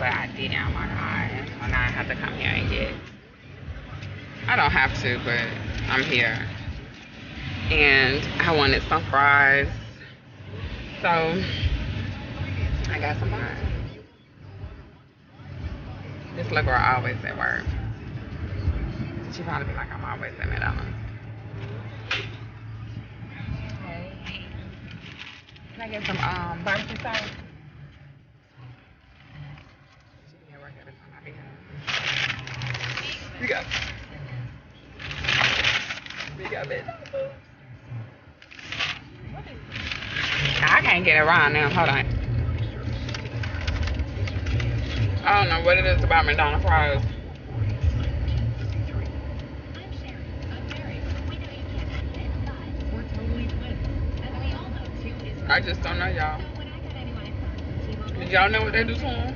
but I didn't. Oh my god. So now I have to come here and get. I don't have to, but I'm here. And I wanted some fries. So I got some fries. This little girl always at work. She probably be like, I'm always at McDonald's. Hey. Can I get some barbecue sauce? She be at work every time I be here. You got it. You got it. I can't get around now. Hold on. I don't know what it is about McDonald's fries. I just don't know, y'all. Did y'all know what they do to them?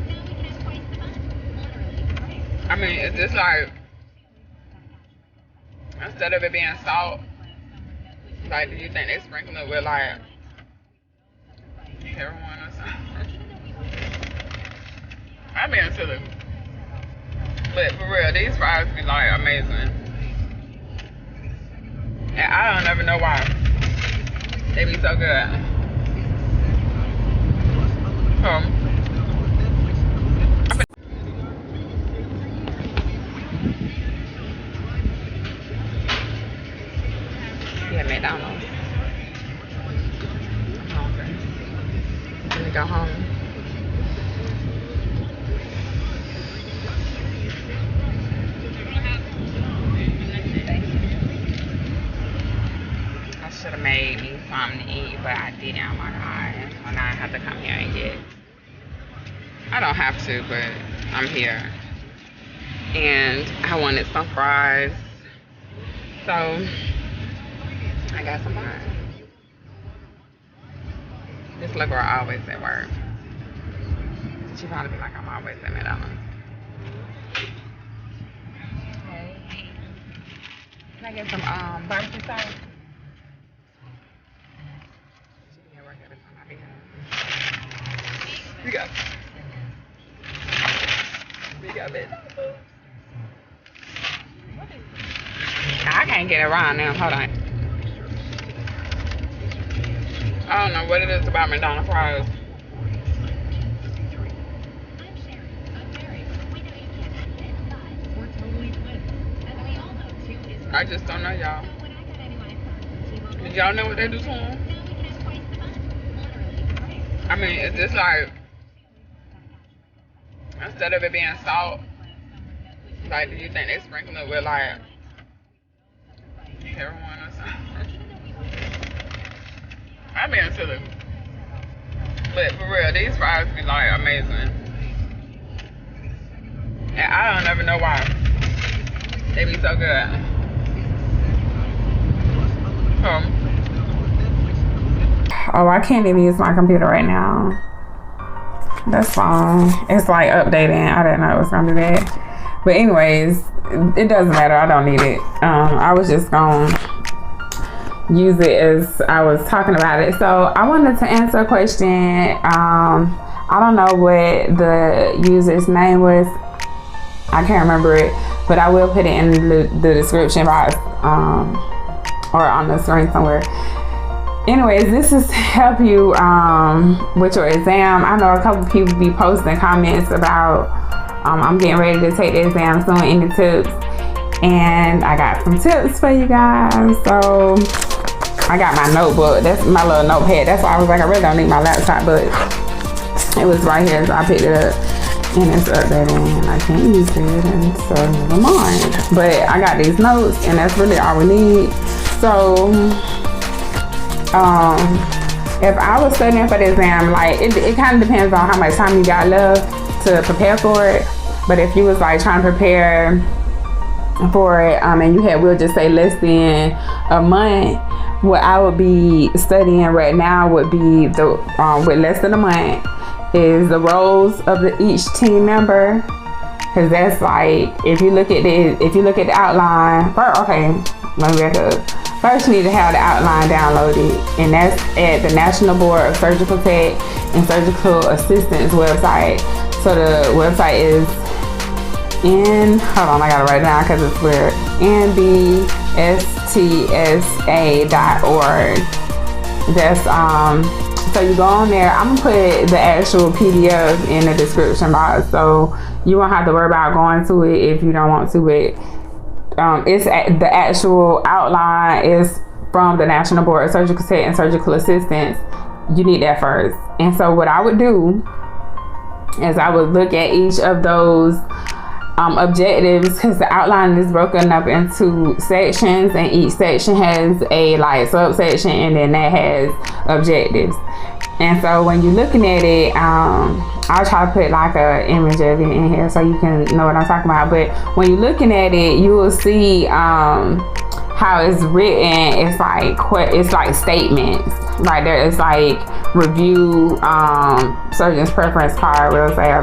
I mean, is this like, instead of it being salt, like, do you think they sprinkle it with like heroin or something? I'm being silly. But for real, these fries be like amazing. And I don't ever know why. They be so good. Yeah, McDonald's. I'm hungry. Let me go home. I should have made me something to eat, but I didn't. Oh my god. So now I have to come here and get. I don't have to, but I'm here. And I wanted some fries. So I got some fries. This little girl always at work. She probably be like, I'm always at McDonald's. Hey. Can I get some barbecue sauce? She be at work every time I be here. You got it. You got it. I can't get around now. Hold on. I don't know what it is about McDonald's fries. I just don't know, y'all. Did y'all know what they do to them? I mean, is this like, instead of it being salt, like, do you think they sprinkle it with like heroin or something? I'm being silly. But for real, these fries be like amazing. And I don't ever know why. They be so good. Oh, I can't even use my computer right now. That's fine. It's like updating. I didn't know it was gonna do that. But anyways, it doesn't matter. I don't need it. I was just gonna use it as I was talking about it. So I wanted to answer a question. I don't know what the user's name was. I can't remember it, but I will put it in the description box or on the screen somewhere. Anyways, this is to help you with your exam. I know a couple people be posting comments about I'm getting ready to take the exam soon. Any tips? And I got some tips for you guys. So I got my notebook. That's my little notepad. That's why I was like, I really don't need my laptop, but it was right here, so I picked it up. And it's updating, and I can't use it, and so never mind. But I got these notes, and that's really all we need. So if I was studying for the exam, like it kind of depends on how much time you got left to prepare for it. But if you was like trying to prepare for it, and you had, we'll just say less than a month, what I would be studying right now would be the with less than a month is the roles of each team member, because that's like, if you look at the outline. Okay, let me back up. First, you need to have the outline downloaded, and that's at the National Board of Surgical Tech and Surgical Assistants website. So the website is hold on, I gotta write it down because it's weird. nbstsa.org. That's so you go on there. I'm gonna put the actual PDF in the description box, so you won't have to worry about going to it if you don't want to. It's the actual outline is from the National Board of Surgical Tech and Surgical Assistants. You need that first. And so what I would do is I would look at each of those objectives, because the outline is broken up into sections, and each section has a like subsection, and then that has objectives. And so when you're looking at it, I'll try to put like a image of it in here so you can know what I'm talking about. But when you're looking at it, you will see how it's written. It's like statements. Right there, it's like review surgeon's preference card. We'll say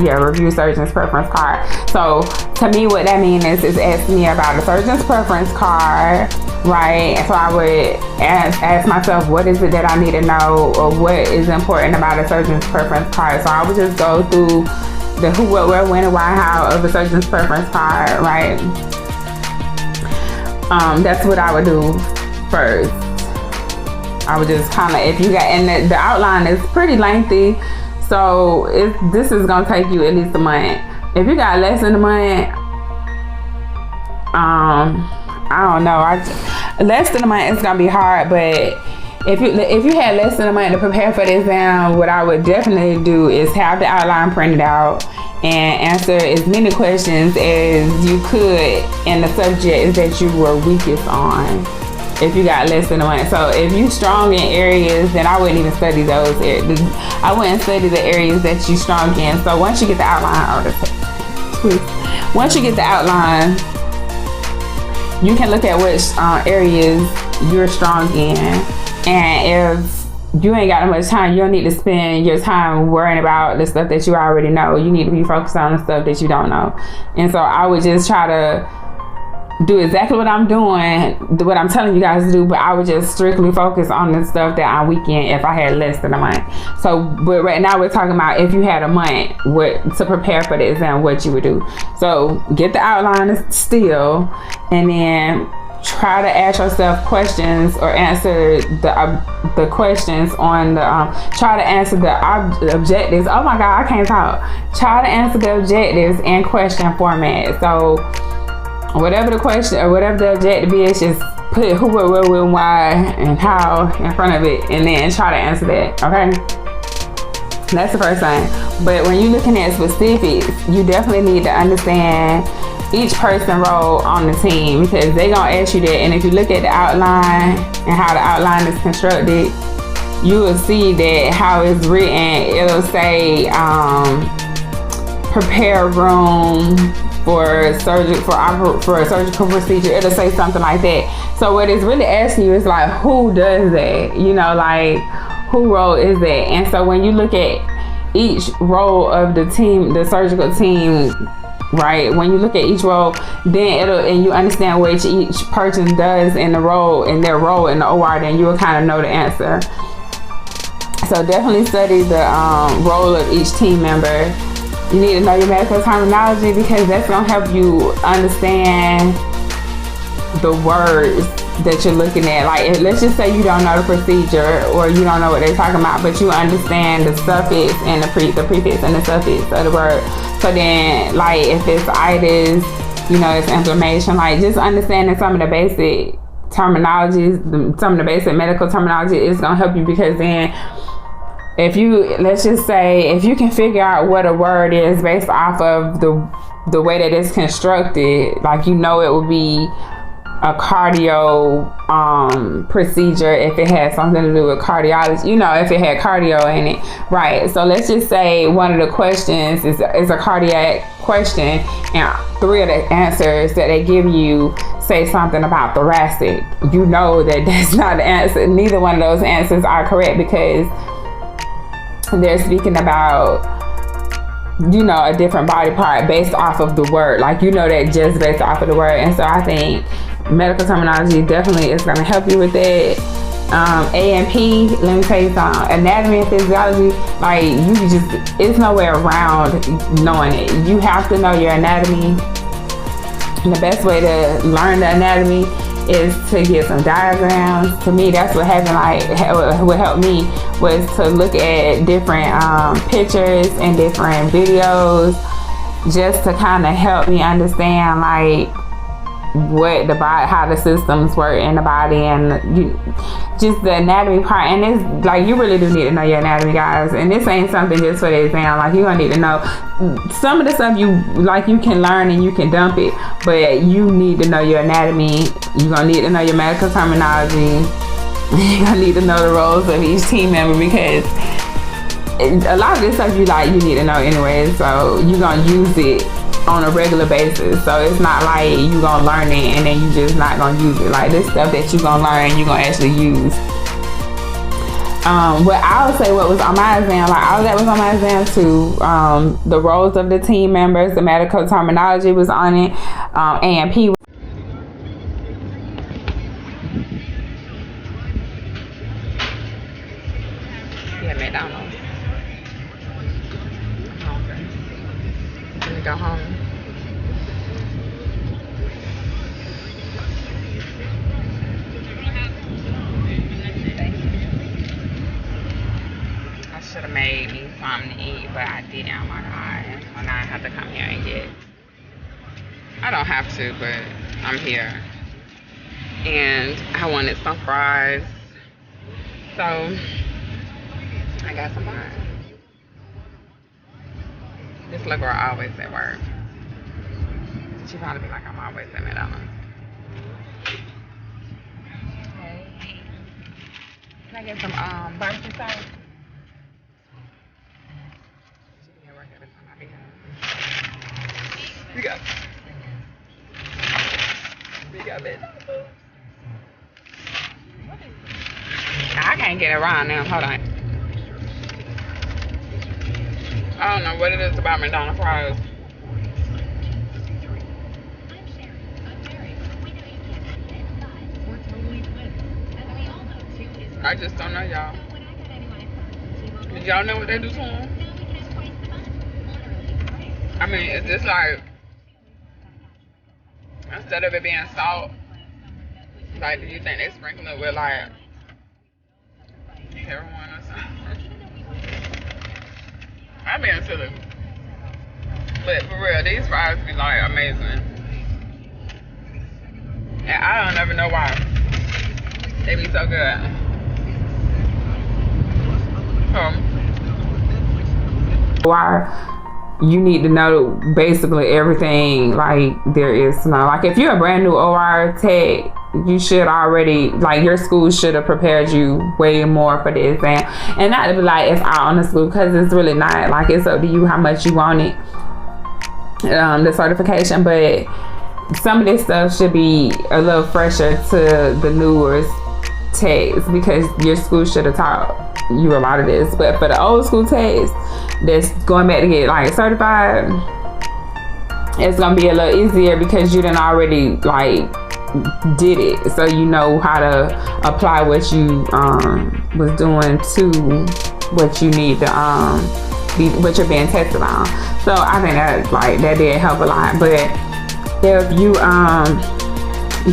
review surgeon's preference card. So to me, what that means is it's asking me about a surgeon's preference card, right? So I would ask myself, what is it that I need to know, or what is important about a surgeon's preference card? So I would just go through the who, what, where, when, and why, how of a surgeon's preference card, right? That's what I would do first. I would just kind of, if you got, and the outline is pretty lengthy, so this is gonna take you at least a month. If you got less than a month, I don't know. Less than a month, it's gonna be hard. But if you had less than a month to prepare for the exam, what I would definitely do is have the outline printed out and answer as many questions as you could in the subjects that you were weakest on. If you got less than a month. So if you strong in areas, then I wouldn't even study those areas. I wouldn't study the areas that you strong in. So once you get the outline, once you get the outline, you can look at which areas you're strong in. And if you ain't got that much time, you don't need to spend your time worrying about the stuff that you already know. You need to be focused on the stuff that you don't know. And so I would just try to do exactly what I'm doing, what I'm telling you guys to do, but I would just strictly focus on the stuff that I'm weak in if I had less than a month. So, but right now we're talking about if you had a month to prepare for the exam, what you would do. So get the outline still, and then try to ask yourself questions or answer the questions on the, try to answer the objectives. Oh my God, I can't talk. Try to answer the objectives in question format. So whatever the question or whatever the objective is, just put who, what, where, when, why, and how in front of it, and then try to answer that, okay? That's the first thing. But when you're looking at specifics, you definitely need to understand each person's role on the team, because they're gonna ask you that. And if you look at the outline and how the outline is constructed, you will see that how it's written, it'll say prepare room for a surgical procedure. It'll say something like that. So what it's really asking you is like, who does that? You know, like, who role is that? And so when you look at each role of the team, the surgical team, right? When you look at each role, then and you understand what each person does in the role, in their role in the OR, then you will kind of know the answer. So definitely study the role of each team member. You need to know your medical terminology, because that's going to help you understand the words that you're looking at. Like, let's just say you don't know the procedure, or you don't know what they're talking about, but you understand the suffix and the prefix and the suffix of the word. So then, like, if it's itis, you know, it's inflammation. Like, just understanding some of the basic terminologies, some of the basic medical terminology is going to help you, because then if you, let's just say, if you can figure out what a word is based off of the way that it's constructed, like, you know, it would be a cardio procedure if it had something to do with cardiology, you know, if it had cardio in it, right? So let's just say one of the questions is a cardiac question, and 3 of the answers that they give you say something about thoracic. You know that that's not the answer. Neither one of those answers are correct, because they're speaking about, you know, a different body part based off of the word. Like, you know that just based off of the word. And so I think medical terminology definitely is going to help you with that. A&P, let me tell you something, anatomy and physiology, like it's no way around knowing it. You have to know your anatomy. And the best way to learn the anatomy is to get some diagrams. To me, that's what happened, like what helped me was to look at different pictures and different videos, just to kind of help me understand like what the body, how the systems work in the body, and just the anatomy part. And it's like, you really do need to know your anatomy, guys. And this ain't something just for the exam. Like, you're gonna need to know some of the stuff you can learn and you can dump it, but you need to know your anatomy. You're gonna need to know your medical terminology. You're gonna need to know the roles of each team member, because a lot of this stuff you need to know anyway, so you're gonna use it on a regular basis. So it's not like you gonna learn it and then you just not gonna use it. Like, this stuff that you gonna learn, you gonna actually use. What I would say, what was on my exam, like all that was on my exam too. The roles of the team members, the medical terminology was on it. A&P. Yeah, McDonald's. I'm gonna go home. I should have made me something to eat, but I didn't. Oh my God. So now I have to come here and get. I don't have to, but I'm here. And I wanted some fries. So I got some fries. This little girl always at work. She probably be like, I'm always at McDonald's. Hey. Can I get some barbecue sauce? You got it. I can't get it around now. Hold on. I don't know what it is about McDonald's fries. I just don't know, y'all. Did y'all know what they do to them? I mean, is this like, instead of it being salt, like, do you think they sprinkle it with like heroin or something? I'm being silly. But for real, these fries be like amazing. And I don't ever know why. They be so good. Why you need to know basically everything like there is to know. Like, if you're a brand new OR tech, you should already, like, your school should have prepared you way more for the exam. And not to be like, it's out on the school, because it's really not. Like, it's up to you how much you want it, the certification. But some of this stuff should be a little fresher to the newer techs, because your school should have taught you a lot of this. But for the old school techs that's going back to get like certified, it's gonna be a little easier, because you done already like did it, so you know how to apply what you was doing to what you need to what you're being tested on. So I think that did help a lot. But if you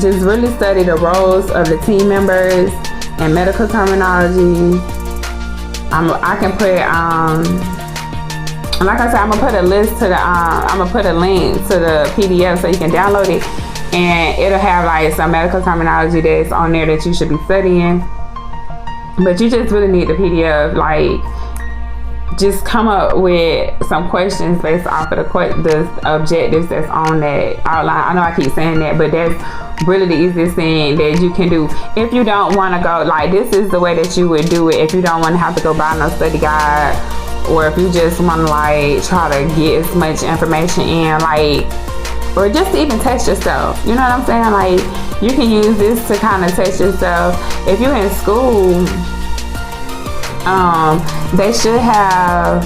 just really study the roles of the team members and medical terminology, I can put like I said, I'm gonna put a list to the I'm gonna put a link to the PDF so you can download it, and it'll have like some medical terminology that's on there that you should be studying. But you just really need the PDF. Like, just come up with some questions based off of the objectives that's on that outline. I know I keep saying that, but that's really the easiest thing that you can do. If you don't want to go, like, this is the way that you would do it if you don't want to have to go buy no study guide, or if you just want to like try to get as much information in, like, or just to even test yourself. You know what I'm saying? Like, you can use this to kind of test yourself. If you're in school, they should have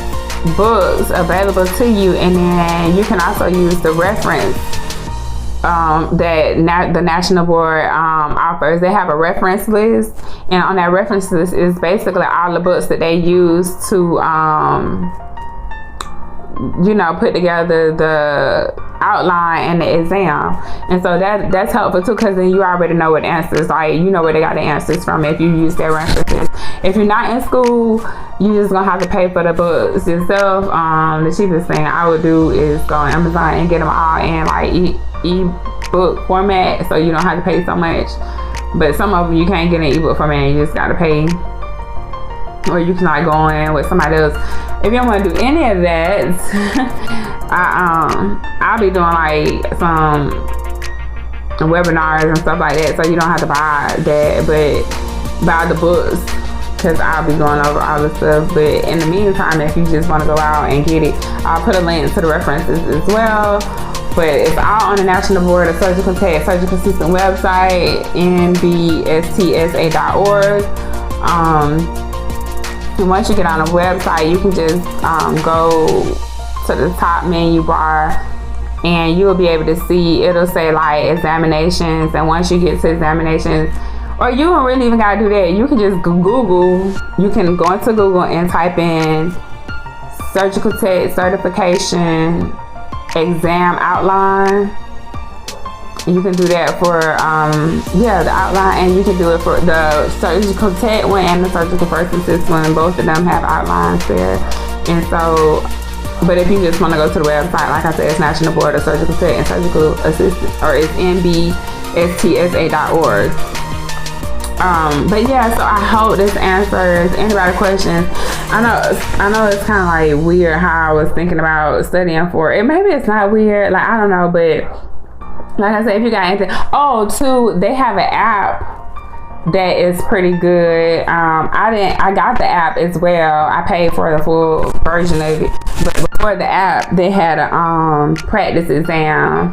books available to you, and then you can also use the reference the National Board offers. They have a reference list, and on that reference list is basically all the books that they use to put together the outline and the exam. And so that's helpful too, because then you already know what the answers, like you know where they got the answers from if you use their references. If you're not in school, you just gonna have to pay for the books yourself. The cheapest thing I would do is go on Amazon and get them all in like e-book format, so you don't have to pay so much. But some of them you can't get in ebook format, you just gotta pay, or you can like go in with somebody else. If you don't want to do any of that, I'll be doing like some webinars and stuff like that, so you don't have to buy that, but buy the books, because I'll be going over all the stuff. But in the meantime, if you just want to go out and get it, I'll put a link to the references as well. But it's all on the National Board of Surgical Tech Surgical System website, nbstsa.org. And once you get on the website, you can just go to the top menu bar, and you'll be able to see, it'll say like examinations. And once you get to examinations, or you don't really even gotta do that, you can just Google, you can go into Google and type in surgical tech certification exam outline. You can do that for the outline, and you can do it for the surgical tech one and the surgical first assist one. Both of them have outlines there. And so, but if you just want to go to the website, like I said, it's National Board of Surgical Tech and Surgical Assistant, or it's nbstsa.org. But yeah, so I hope this answers anybody's questions. I know it's kind of like weird how I was thinking about studying for it. Maybe it's not weird, like I don't know, but like I said, if you got anything, they have an app that is pretty good. I got the app as well. I paid for the full version of it, but before the app, they had a practice exam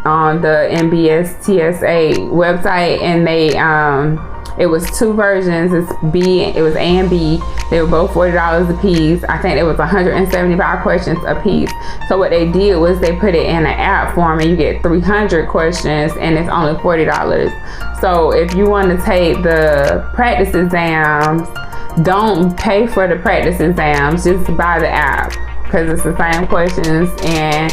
on the NBSTSA website, and they it was two versions. It was A and B. They were both $40 a piece. I think it was 175 questions a piece. So what they did was they put it in an app form, and you get 300 questions, and it's only $40. So if you want to take the practice exams, don't pay for the practice exams. Just buy the app, because it's the same questions, and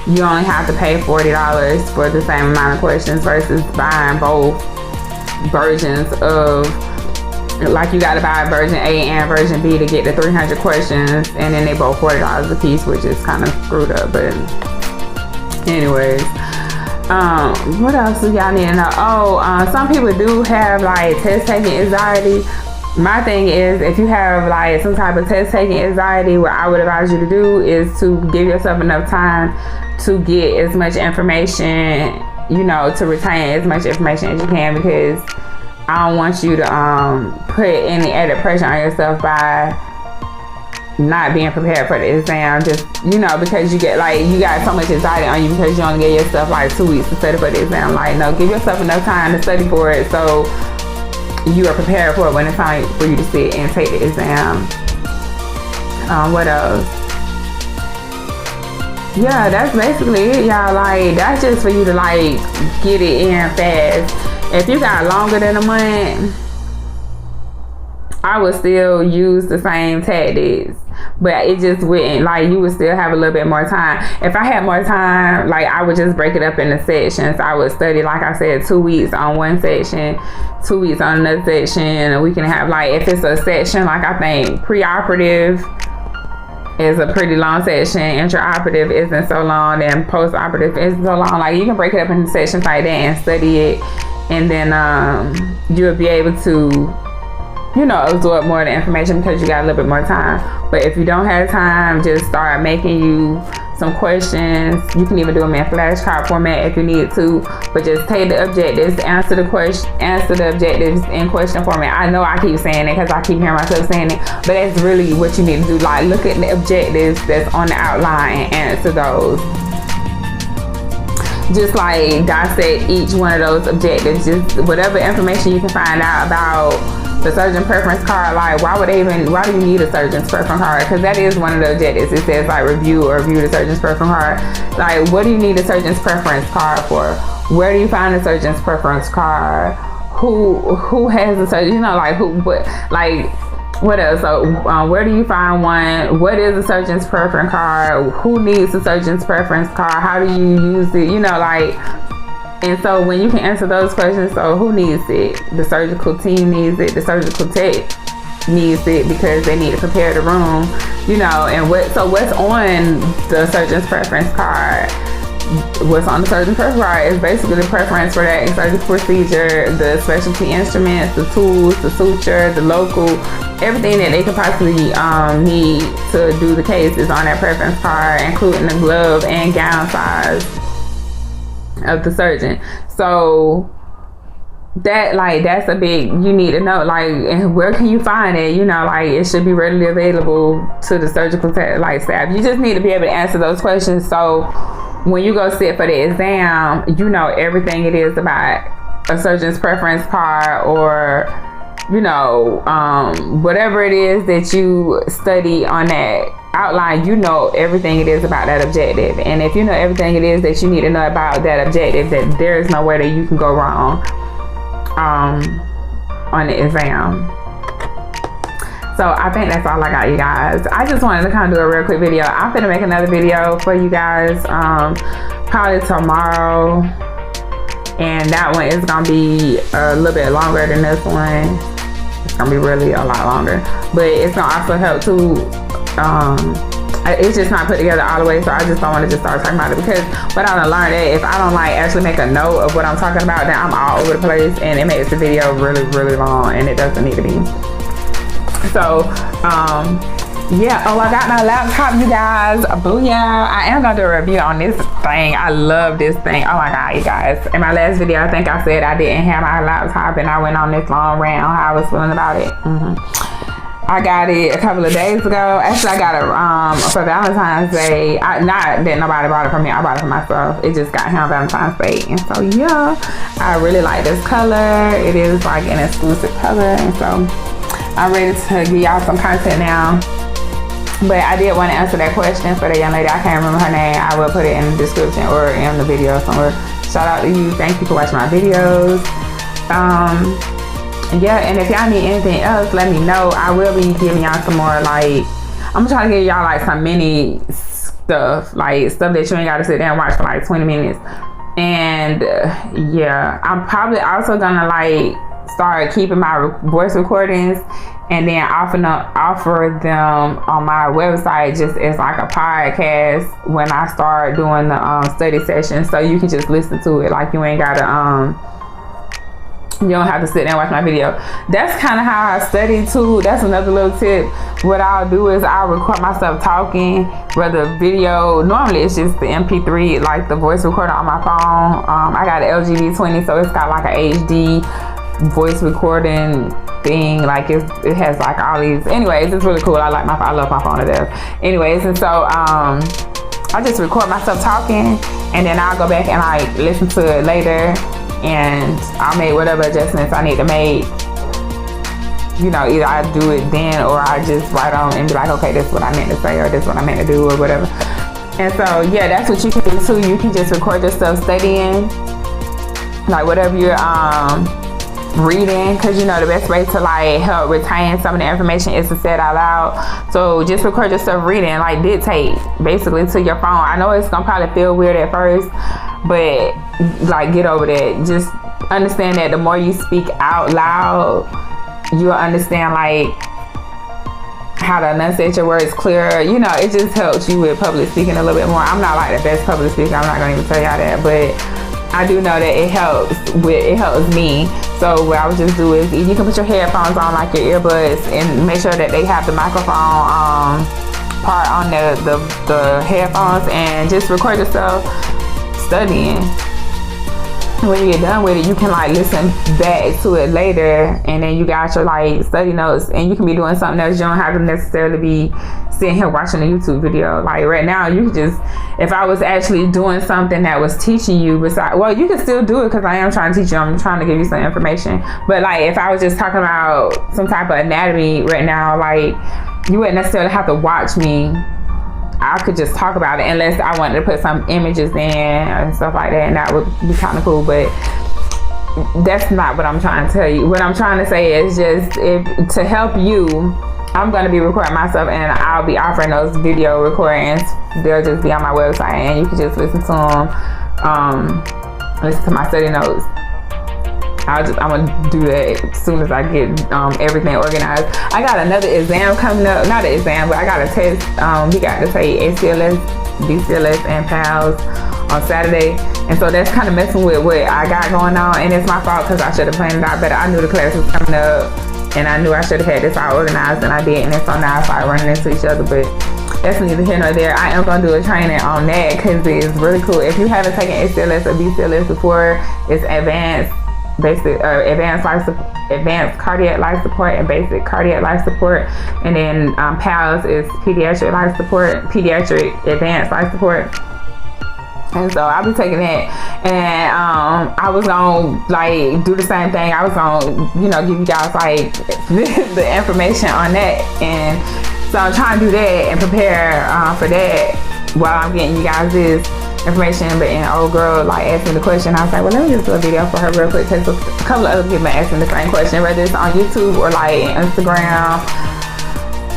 you only have to pay $40 for the same amount of questions versus buying both versions of, like you got to buy version A and version B to get the 300 questions, and then they both $40 a piece, which is kind of screwed up. But anyways, what else do y'all need to know? Some people do have like test taking anxiety. My thing is, if you have like some type of test taking anxiety, what I would advise you to do is to give yourself enough time to get as much information, to retain as much information as you can, because I don't want you to put any added pressure on yourself by not being prepared for the exam, just because you got so much anxiety on you because you only gave yourself like 2 weeks to study for the exam. Like, no, give yourself enough time to study for it, so you are prepared for it when it's time for you to sit and take the exam. What else? Yeah, that's basically it, y'all. Like, that's just for you to like get it in fast. If you got longer than a month, I would still use the same tactics, but it just wouldn't, like, you would still have a little bit more time. If I had more time, like, I would just break it up into sections. I would study, like I said, 2 weeks on one section, 2 weeks on another section, and we can have, like, if it's a section, like, I think preoperative is a pretty long section, intraoperative isn't so long, and postoperative isn't so long. Like, you can break it up into sections like that and study it, and then you'll be able to absorb more of the information because you got a little bit more time. But if you don't have time, just start making you some questions. You can even do them in flashcard format if you need to, but just take the objectives, answer the objectives in question format. I know I keep saying it because I keep hearing myself saying it, but that's really what you need to do. Like, look at the objectives that's on the outline and answer those. Just like dissect each one of those objectives. Just whatever information you can find out about the surgeon preference card, like why do you need a surgeon's preference card? Because that is one of the objectives. It says like review the surgeon's preference card. Like, what do you need a surgeon's preference card for? Where do you find a surgeon's preference card? Who has a surgeon? You know, like what else? So where do you find one? What is a surgeon's preference card? Who needs a surgeon's preference card? How do you use it? You know, like. And so when you can answer those questions, so who needs it? The surgical team needs it. The surgical tech needs it because they need to prepare the room, you know. And what's on the surgeon's preference card? What's on the surgeon's preference card is basically the preference for that surgical procedure, the specialty instruments, the tools, the suture, the local, everything that they could possibly need to do the case is on that preference card, including the glove and gown size of the surgeon. So that's a big, you need to know, like, and where can you find it? You know, like, it should be readily available to the surgical staff. You just need to be able to answer those questions, so when you go sit for the exam, you know everything it is about a surgeon's preference card, or you know, whatever it is that you study on that outline, you know everything it is about that objective. And if you know everything it is that you need to know about that objective, that there is no way that you can go wrong on the exam. So I think that's all I got, you guys. I just wanted to kind of do a real quick video. I'm gonna make another video for you guys probably tomorrow, and that one is gonna be a little bit longer than this one. It's gonna be really a lot longer, but it's gonna also help too. It's just not put together all the way, so I just don't want to just start talking about it, because what I learned that if I don't like actually make a note of what I'm talking about, then I'm all over the place and it makes the video really, really long, and it doesn't need to be. So yeah, I got my laptop, you guys. Booyah. I am gonna do a review on this thing. I love this thing. Oh my god, you guys. In my last video, I think I said I didn't have my laptop, and I went on this long rant on how I was feeling about it. I got it a couple of days ago. Actually, I got it for Valentine's Day. Not that nobody bought it for me, I bought it for myself. It just got here on Valentine's Day. And so yeah, I really like this color. It is like an exclusive color, and so I'm ready to give y'all some content now. But I did want to answer that question for the young lady. I can't remember her name. I will put it in the description or in the video somewhere. Shout out to you. Thank you for watching my videos. Yeah, and if y'all need anything else, let me know. I will be giving y'all some more, like, I'm trying to give y'all like some mini stuff, like stuff that you ain't got to sit there and watch for like 20 minutes. And yeah, I'm probably also gonna like start keeping my voice recordings and then offer them on my website just as like a podcast when I start doing the study sessions, so you can just listen to it. Like, you ain't gotta you don't have to sit there and watch my video. That's kind of how I study too. That's another little tip. What I'll do is I'll record myself talking, whether video, normally it's just the MP3, like the voice recorder on my phone. I got an LG V20, so it's got like a HD voice recording thing. Like it has like all these, anyways, it's really cool. I love my phone to death. Anyways, and so I just record myself talking, and then I'll go back and like listen to it later, and I'll make whatever adjustments I need to make. You know, either I do it then, or I just write on and be like, okay, this is what I meant to say, or this is what I meant to do, or whatever. And so yeah, that's what you can do too. You can just record yourself studying, like whatever you're reading, because you know the best way to like help retain some of the information is to say it out loud. So just record yourself reading, like dictate basically to your phone. I know it's gonna probably feel weird at first, but like get over that. Just understand that the more you speak out loud, you'll understand like how to enunciate your words clearer. You know, it just helps you with public speaking a little bit more. I'm not like the best public speaker, I'm not gonna even tell y'all that, but I do know that it helps me. So what I would just do is, you can put your headphones on, like your earbuds, and make sure that they have the microphone part on the headphones, and just record yourself studying. when you get done with it, you can like listen back to it later, and then you got your like study notes, and you can be doing something else. You don't have to necessarily be sitting here watching a YouTube video. Like right now, you could just, if I was actually doing something that was teaching you, besides, well, you can still do it because I am trying to teach you. I'm trying to give you some information. But like if I was just talking about some type of anatomy right now, like you wouldn't necessarily have to watch me. I could just talk about it unless I wanted to put some images in and stuff like that, and that would be kind of cool. But that's not what I'm trying to tell you. What I'm trying to say is just to help you, I'm going to be recording myself, and I'll be offering those video recordings. They'll just be on my website, and you can just listen to them, listen to my study notes. I'm gonna do that as soon as I get everything organized. I got another exam coming up, not an exam, but I got a test. We got to take ACLS, BCLS, and PALS on Saturday, and so that's kind of messing with what I got going on, and it's my fault because I should have planned it out better. I knew the class was coming up, and I knew I should have had this all organized, and I did, and so now I started running into each other, but that's neither here nor there. I am going to do a training on that because it's really cool. If you haven't taken ACLS or BCLS before, it's advanced advanced cardiac life support and basic cardiac life support, and then PALS is pediatric life support, pediatric advanced life support. And so I'll be taking that, and I was gonna like do the same thing. I was gonna, give you guys like the information on that, and so I'm trying to do that and prepare for that while I'm getting you guys this information. But old girl like asked me the question, I was like, well, let me just do a video for her real quick because a couple of other people asked me the same question, whether it's on YouTube or like Instagram,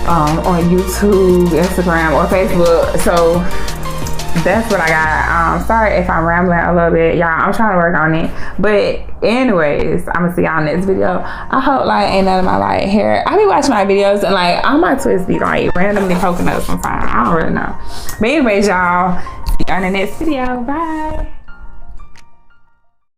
on YouTube, Instagram, or Facebook. So that's what I got. Sorry if I'm rambling a little bit, y'all. I'm trying to work on it. But anyways, I'm gonna see y'all next video. I hope like ain't none of my like hair. I be watching my videos and like all my twists be like randomly poking up sometimes. I don't really know. But anyways, y'all, see y'all in the next video. Bye.